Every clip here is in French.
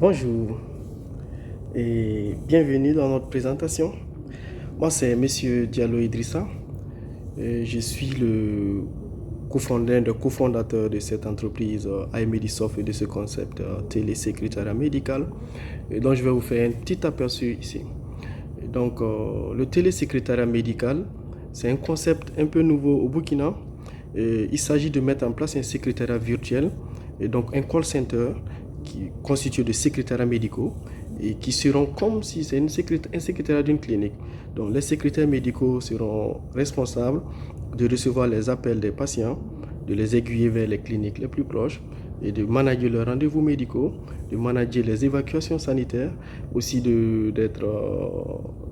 Bonjour et bienvenue dans notre présentation. Moi, c'est Monsieur Diallo Idrissa. Je suis le cofondateur de cette entreprise iMedisoft et de ce concept télésécrétariat médical. Et donc, je vais vous faire un petit aperçu ici. Et donc, le télésécrétariat médical, c'est un concept un peu nouveau au Burkina. Il s'agit de mettre en place un secrétariat virtuel et donc un call center qui est constitué de secrétariats médicaux et qui seront comme si c'est un secrétariat d'une clinique. Donc les secrétaires médicaux seront responsables de recevoir les appels des patients, de les aiguiller vers les cliniques les plus proches et de manager leurs rendez-vous médicaux, de manager les évacuations sanitaires, aussi d'être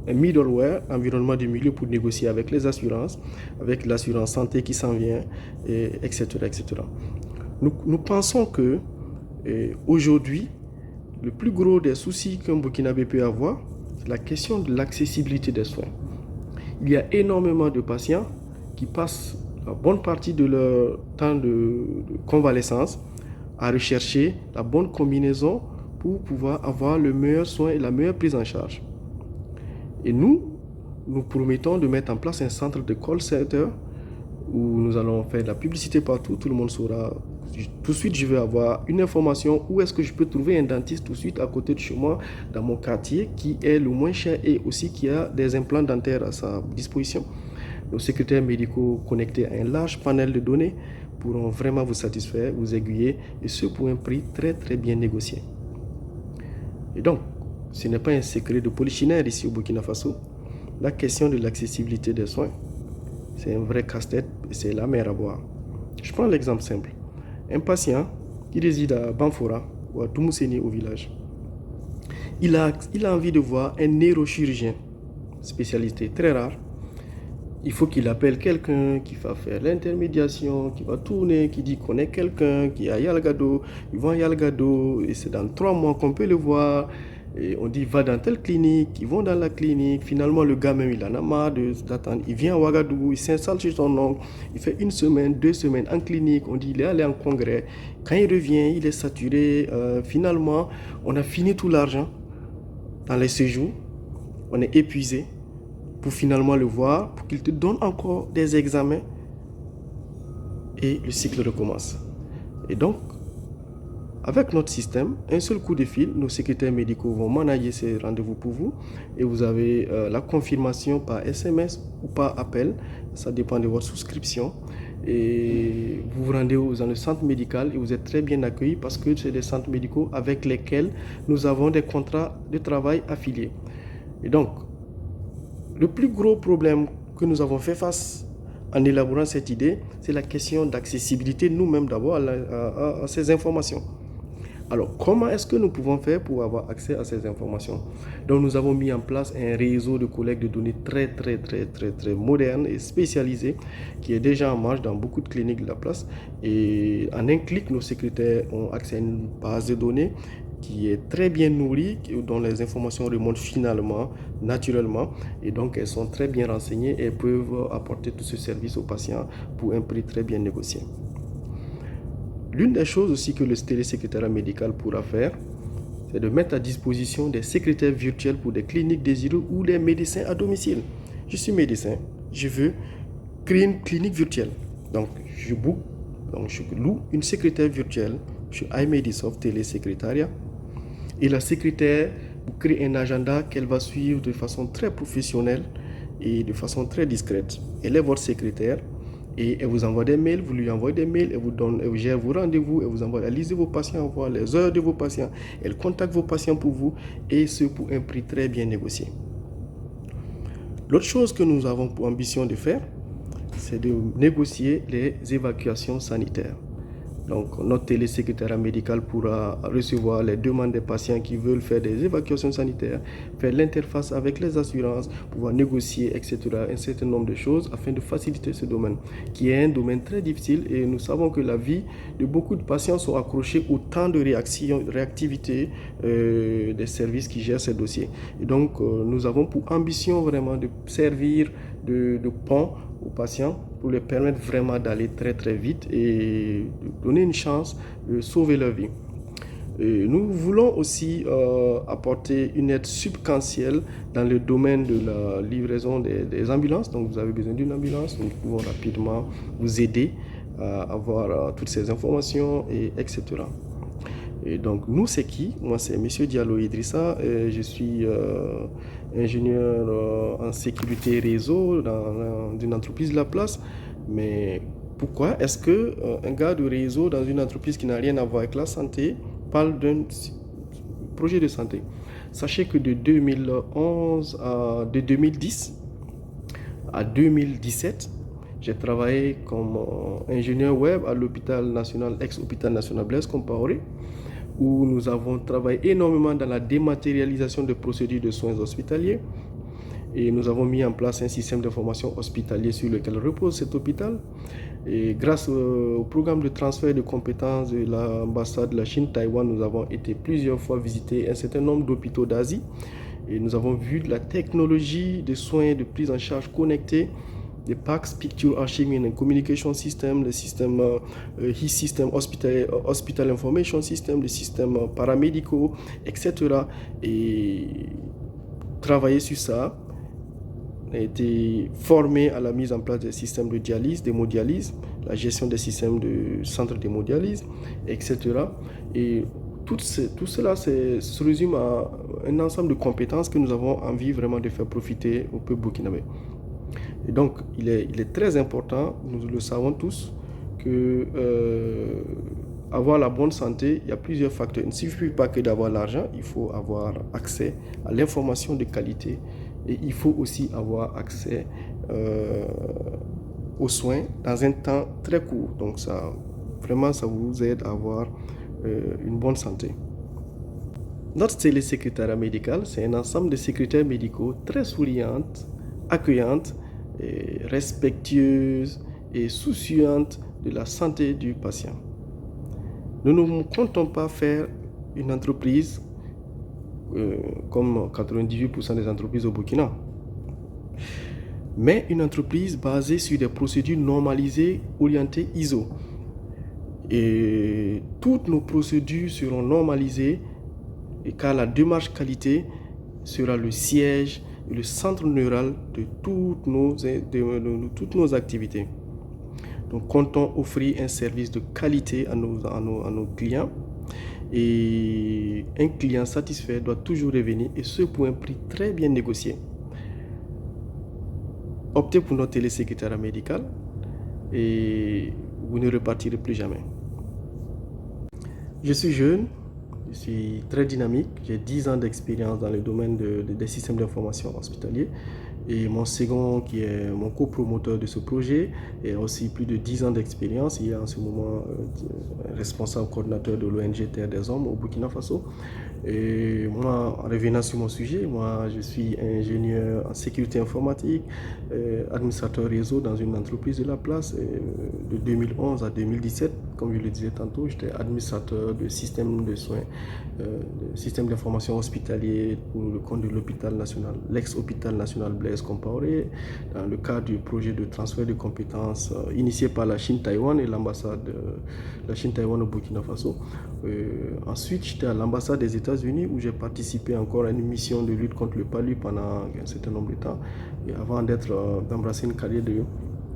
un middleware, environnement du milieu pour négocier avec les assurances, avec l'assurance santé qui s'en vient, etc., etc. Nous pensons que aujourd'hui, le plus gros des soucis qu'un Burkinabé peut avoir, c'est la question de l'accessibilité des soins. Il y a énormément de patients qui passent la bonne partie de leur temps de convalescence à rechercher la bonne combinaison pour pouvoir avoir le meilleur soin et la meilleure prise en charge. Et nous promettons de mettre en place un centre de call center où nous allons faire de la publicité partout, tout le monde saura. Tout de suite, je vais avoir une information où est-ce que je peux trouver un dentiste tout de suite à côté de chez moi, dans mon quartier, qui est le moins cher et aussi qui a des implants dentaires à sa disposition. Nos secrétaires médicaux connectés à un large panel de données pourront vraiment vous satisfaire, vous aiguiller, et ce pour un prix très très bien négocié. Et donc, ce n'est pas un secret de polichinelle ici au Burkina Faso. La question de l'accessibilité des soins, c'est un vrai casse-tête et c'est la mer à boire. Je prends l'exemple simple. Un patient qui réside à Banfora ou à Toumousséni au village, il a envie de voir un neurochirurgien, spécialité très rare. Il faut qu'il appelle quelqu'un qui va faire l'intermédiation, qui va tourner, qui dit qu'on est quelqu'un, qui est à Yalgado, ils vont à Yalgado et c'est dans 3 mois qu'on peut le voir. Et on dit va dans telle clinique, ils vont dans la clinique, finalement le gars même il en a marre d'attendre, il vient à Ouagadougou, il s'installe chez son oncle, il fait 1 semaine, 2 semaines en clinique, on dit il est allé en congrès, quand il revient il est saturé, finalement on a fini tout l'argent dans les séjours, on est épuisé pour finalement le voir, pour qu'il te donne encore des examens et le cycle recommence. Et donc, avec notre système, un seul coup de fil, nos secrétaires médicaux vont manager ces rendez-vous pour vous et vous avez la confirmation par SMS ou par appel, ça dépend de votre souscription. Et vous vous rendez dans le centre médical et vous êtes très bien accueillis parce que c'est des centres médicaux avec lesquels nous avons des contrats de travail affiliés. Et donc, le plus gros problème que nous avons fait face en élaborant cette idée, c'est la question d'accessibilité nous-mêmes d'abord à ces informations. Alors, comment est-ce que nous pouvons faire pour avoir accès à ces informations? Donc, nous avons mis en place un réseau de collecte de données très moderne et spécialisé qui est déjà en marche dans beaucoup de cliniques de la place. Et en un clic, nos secrétaires ont accès à une base de données qui est très bien nourrie, dont les informations remontent finalement, naturellement. Et donc, elles sont très bien renseignées et peuvent apporter tout ce service aux patients pour un prix très bien négocié. L'une des choses aussi que le télésécrétariat médical pourra faire, c'est de mettre à disposition des secrétaires virtuels pour des cliniques désireuses ou des médecins à domicile. Je suis médecin, je veux créer une clinique virtuelle. Donc, je loue une secrétaire virtuelle sur iMedisoft Télésécrétariat. Et la secrétaire vous crée un agenda qu'elle va suivre de façon très professionnelle et de façon très discrète. Elle est votre secrétaire. Et elle vous envoie des mails, vous lui envoyez des mails, elle gère vos rendez-vous, elle vous envoie la liste de vos patients, elle voit les heures de vos patients, elle contacte vos patients pour vous et ce pour un prix très bien négocié. L'autre chose que nous avons pour ambition de faire, c'est de négocier les évacuations sanitaires. Donc, notre télésécrétariat médical pourra recevoir les demandes des patients qui veulent faire des évacuations sanitaires, faire l'interface avec les assurances, pouvoir négocier, etc. Un certain nombre de choses afin de faciliter ce domaine, qui est un domaine très difficile et nous savons que la vie de beaucoup de patients sont accrochés au temps de réactivité des services qui gèrent ces dossiers. Et donc, nous avons pour ambition vraiment de servir de pont aux patients pour les permettre vraiment d'aller très vite et de donner une chance de sauver leur vie. Et nous voulons aussi apporter une aide substantielle dans le domaine de la livraison des ambulances. Donc, vous avez besoin d'une ambulance, nous pouvons rapidement vous aider à avoir toutes ces informations, etc. Et donc, nous, c'est qui? Moi, c'est Monsieur Diallo Idrissa. Je suis ingénieur en sécurité réseau dans une entreprise de la place. Mais pourquoi est-ce qu'un gars de réseau dans une entreprise qui n'a rien à voir avec la santé parle d'un projet de santé? Sachez que de 2010 à 2017, j'ai travaillé comme ingénieur web à l'hôpital national, ex-hôpital national Blaise Compaoré, où nous avons travaillé énormément dans la dématérialisation de procédures de soins hospitaliers. Et nous avons mis en place un système d'information hospitalier sur lequel repose cet hôpital. Et grâce au programme de transfert de compétences de l'ambassade de la Chine-Taïwan, nous avons été plusieurs fois visiter un certain nombre d'hôpitaux d'Asie. Et nous avons vu la technologie de soins de prise en charge connectés, les PACS, Picture Archiving and Communication System, le système HIS System, Hospital Information System, les systèmes paramédicaux, etc. Et travailler sur ça, a été formé à la mise en place des systèmes de dialyse, d'hémodialyse, la gestion des systèmes de centres d'hémodialyse, etc. Et tout cela se résume à un ensemble de compétences que nous avons envie vraiment de faire profiter au peuple burkinabé. Et donc, il est très important, nous le savons tous, que avoir la bonne santé, il y a plusieurs facteurs. Il ne suffit pas que d'avoir l'argent, il faut avoir accès à l'information de qualité et il faut aussi avoir accès aux soins dans un temps très court. Donc, ça vous aide à avoir une bonne santé. Notre télésécrétariat médical, c'est un ensemble de secrétaires médicaux très souriantes, accueillantes, et respectueuses et souciantes de la santé du patient. Nous ne comptons pas faire une entreprise comme 98% des entreprises au Burkina, mais une entreprise basée sur des procédures normalisées orientées ISO. Et toutes nos procédures seront normalisées car la démarche qualité sera le siège et le centre neural de toutes nos activités. Donc, comptons offrir un service de qualité à nos clients. Et un client satisfait doit toujours revenir, et ce pour un prix très bien négocié. Optez pour notre télésécrétariat médical et vous ne repartirez plus jamais. Je suis jeune, je suis très dynamique, j'ai 10 ans d'expérience dans le domaine des systèmes d'information hospitaliers. Et mon second, qui est mon copromoteur de ce projet, a aussi plus de 10 ans d'expérience. Il est en ce moment responsable coordinateur de l'ONG Terre des Hommes au Burkina Faso. Et moi, en revenant sur mon sujet, moi je suis ingénieur en sécurité informatique, administrateur réseau dans une entreprise de la place. De 2011 à 2017, comme je le disais tantôt, j'étais administrateur de système de soins, de système d'information hospitalier pour le compte de l'hôpital national, l'ex-hôpital national Blaise Compaoré, dans le cadre du projet de transfert de compétences initié par la Chine-Taïwan et l'ambassade de la Chine-Taïwan au Burkina Faso. Ensuite, j'étais à l'ambassade des États-Unis où j'ai participé encore à une mission de lutte contre le palu pendant un certain nombre de temps, et avant d'embrasser une carrière de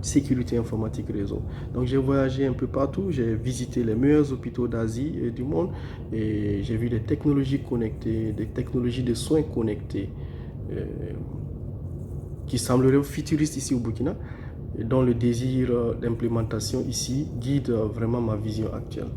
sécurité informatique réseau. Donc j'ai voyagé un peu partout, j'ai visité les meilleurs hôpitaux d'Asie et du monde, et j'ai vu des technologies connectées, des technologies de soins connectés qui sembleraient futuristes ici au Burkina, et dont le désir d'implémentation ici guide vraiment ma vision actuelle.